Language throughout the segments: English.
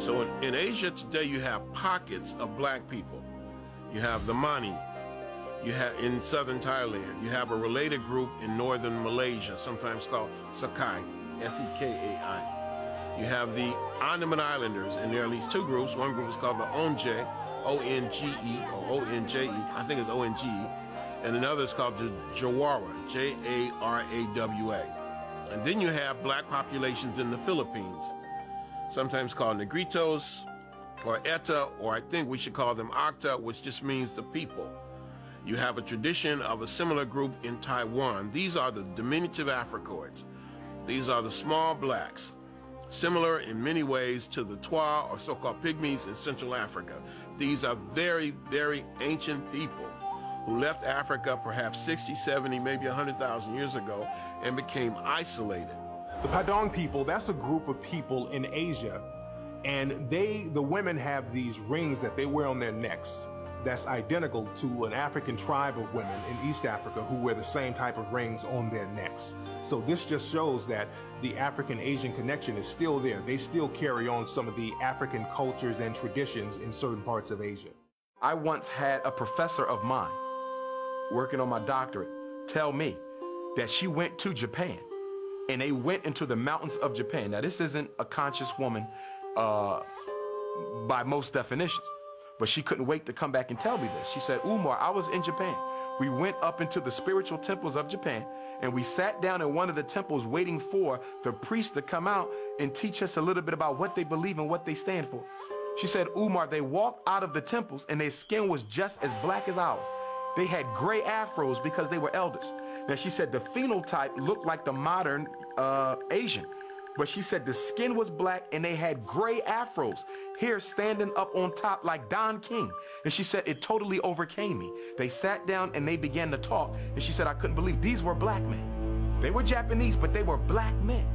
So in Asia today, you have pockets of black people. You have the Mani. You have in southern Thailand. You have a related group in northern Malaysia, sometimes called Sakai, S-E-K-A-I. You have the Andaman Islanders, and there are at least two groups. One group is called the Onge, O-N-G-E, or O-N-J-E, I think it's O-N-G-E, and another is called the Jawara, J-A-R-A-W-A. And then you have black populations in the Philippines, sometimes called Negritos, or Eta, or I think we should call them Acta, which just means the people. You have a tradition of a similar group in Taiwan. These are the diminutive Africoids. These are the small blacks, similar in many ways to the Twa, or so-called pygmies in Central Africa. These are very, very ancient people who left Africa perhaps 60, 70, maybe 100,000 years ago and became isolated. The Padang people, that's a group of people in Asia, and the women have these rings that they wear on their necks that's identical to an African tribe of women in East Africa who wear the same type of rings on their necks. So this just shows that the African-Asian connection is still there. They still carry on some of the African cultures and traditions in certain parts of Asia. I once had a professor of mine working on my doctorate tell me that she went to Japan and they went into the mountains of Japan. Now, this isn't a conscious woman by most definitions, but she couldn't wait to come back and tell me this. She said, Umar, I was in Japan. We went up into the spiritual temples of Japan, and we sat down in one of the temples waiting for the priest to come out and teach us a little bit about what they believe and what they stand for. She said, Umar, they walked out of the temples and their skin was just as black as ours. They had gray afros because they were elders. Now, she said the phenotype looked like the modern Asian, but she said the skin was black and they had gray afros, hair standing up on top like Don King. And she said it totally overcame me. They sat down and they began to talk, and she said I couldn't believe these were black men. They were Japanese, but they were black men.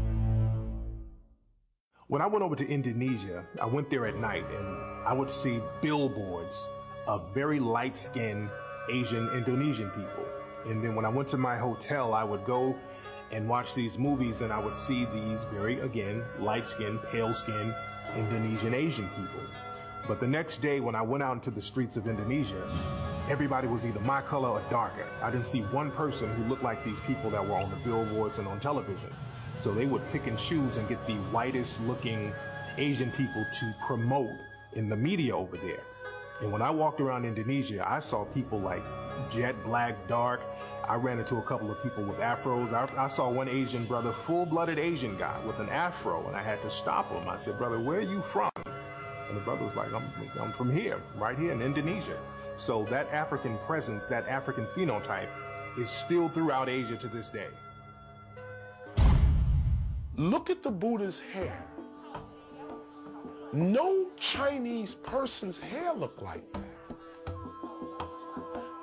When I went over to Indonesia, I went there at night and I would see billboards of very light-skinned Asian Indonesian people. And then when I went to my hotel, I would go and watch these movies and I would see these very, again, light-skinned, pale-skinned Indonesian Asian people. But the next day when I went out into the streets of Indonesia, everybody was either my color or darker. I didn't see one person who looked like these people that were on the billboards and on television. So they would pick and choose and get the whitest looking Asian people to promote in the media over there. And when I walked around Indonesia, I saw people like jet black, dark. I ran into a couple of people with afros. I saw one Asian brother, full-blooded Asian guy with an afro, and I had to stop him. I said, brother, where are you from? And the brother was like, I'm from here, right here in Indonesia. So that African presence, that African phenotype is still throughout Asia to this day. Look at the Buddha's hair. No Chinese person's hair looked like that.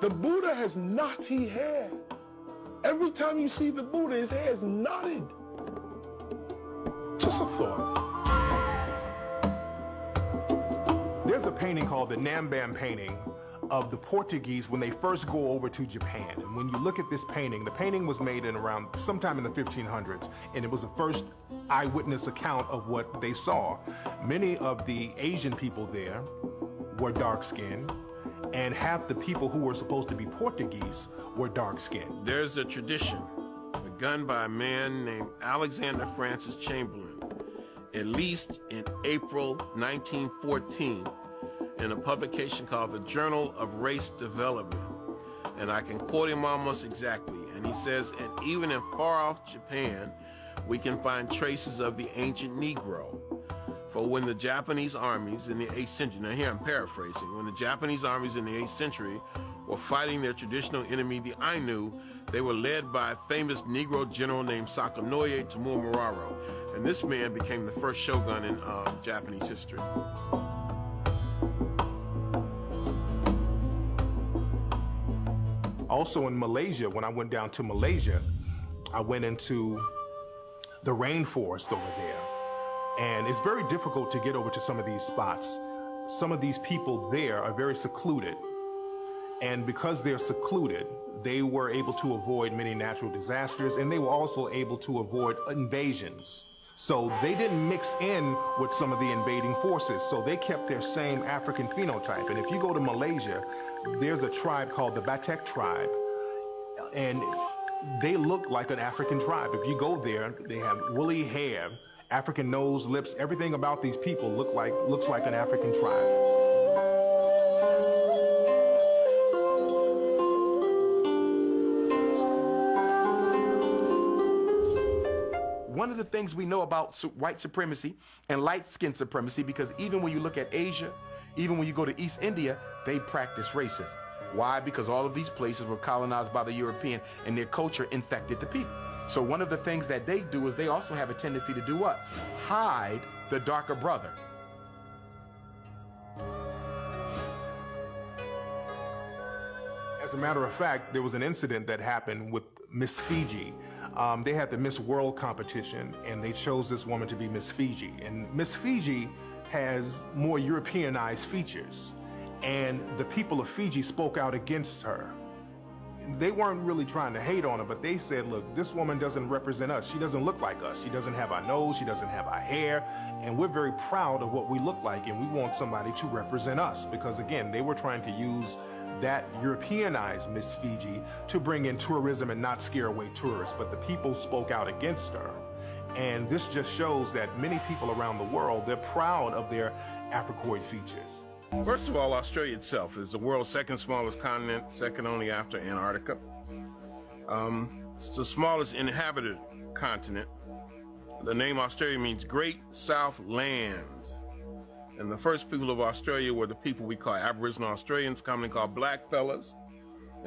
The Buddha has knotty hair. Every time you see the Buddha, his hair is knotted. Just a thought. There's a painting called the Nambam painting of the Portuguese when they first go over to Japan. And when you look at this painting, the painting was made in around sometime in the 1500s, and it was the first eyewitness account of what they saw. Many of the Asian people there were dark-skinned, and half the people who were supposed to be Portuguese were dark-skinned. There's a tradition begun by a man named Alexander Francis Chamberlain, at least in April 1914, in a publication called the Journal of Race Development. And I can quote him almost exactly. And he says, and even in far-off Japan, we can find traces of the ancient Negro. For when the Japanese armies in the 8th century, now here I'm paraphrasing, when the Japanese armies in the 8th century were fighting their traditional enemy, the Ainu, they were led by a famous Negro general named Sakanoye Tomomiraro. And this man became the first shogun in Japanese history. Also in Malaysia, when I went down to Malaysia, I went into the rainforest over there. And it's very difficult to get over to some of these spots. Some of these people there are very secluded. And because they're secluded, they were able to avoid many natural disasters, and they were also able to avoid invasions. So they didn't mix in with some of the invading forces. So they kept their same African phenotype. And if you go to Malaysia, there's a tribe called the Batek tribe. And they look like an African tribe. If you go there, they have woolly hair, African nose, lips, everything about these people looks like an African tribe. One of the things we know about white supremacy and light skin supremacy, because even when you look at Asia, even when you go to East India, they practice racism. Why? Because all of these places were colonized by the European and their culture infected the people. So one of the things that they do is they also have a tendency to do what? Hide the darker brother. As a matter of fact, there was an incident that happened with Miss Fiji. They had the Miss World competition, and they chose this woman to be Miss Fiji. And Miss Fiji has more Europeanized features, and the people of Fiji spoke out against her. They weren't really trying to hate on her, but they said, look, this woman doesn't represent us. She doesn't look like us. She doesn't have our nose. She doesn't have our hair. And we're very proud of what we look like, and we want somebody to represent us. Because, again, they were trying to use that Europeanized Miss Fiji to bring in tourism and not scare away tourists. But the people spoke out against her. And this just shows that many people around the world, they're proud of their Africoid features. First of all, Australia itself is the world's second smallest continent, second only after Antarctica. It's the smallest inhabited continent. The name Australia means Great South Land. And the first people of Australia were the people we call Aboriginal Australians, commonly called blackfellas.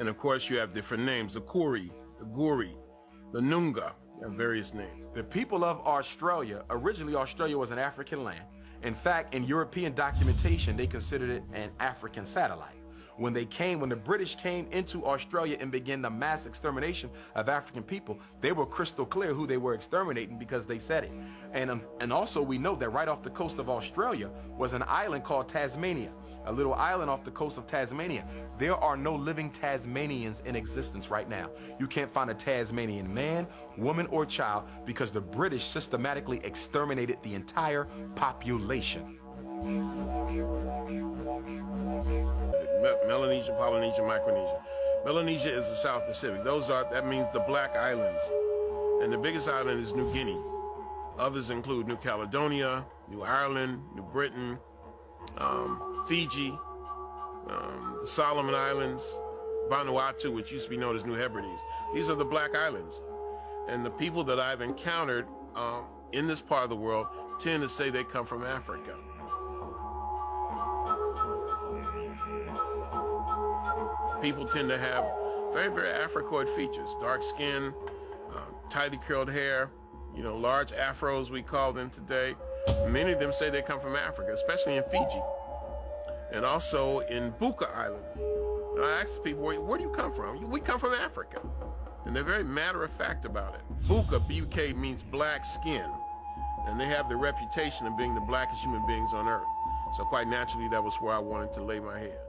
And of course, you have different names, the Koori, the Goori, the Noongar, and various names. The people of Australia, originally Australia was an African land. In fact, in European documentation, they considered it an African satellite. When the British came into Australia and began the mass extermination of African people, they were crystal clear who they were exterminating because they said it. And also we know that right off the coast of Australia was an island called Tasmania, a little island off the coast of Tasmania. There are no living Tasmanians in existence right now. You can't find a Tasmanian man, woman, or child because the British systematically exterminated the entire population. Melanesia, Polynesia, Micronesia. Melanesia is the South Pacific. That means the Black Islands. And the biggest island is New Guinea. Others include New Caledonia, New Ireland, New Britain, Fiji, the Solomon Islands, Vanuatu, which used to be known as New Hebrides. These are the Black Islands. And the people that I've encountered in this part of the world tend to say they come from Africa. People tend to have very, very Africoid features, dark skin, tightly curled hair, large afros, we call them today. Many of them say they come from Africa, especially in Fiji. And also in Buka Island. And I ask people, where do you come from? We come from Africa. And they're very matter-of-fact about it. Buka, B-U-K, means black skin. And they have the reputation of being the blackest human beings on earth. So quite naturally, that was where I wanted to lay my head.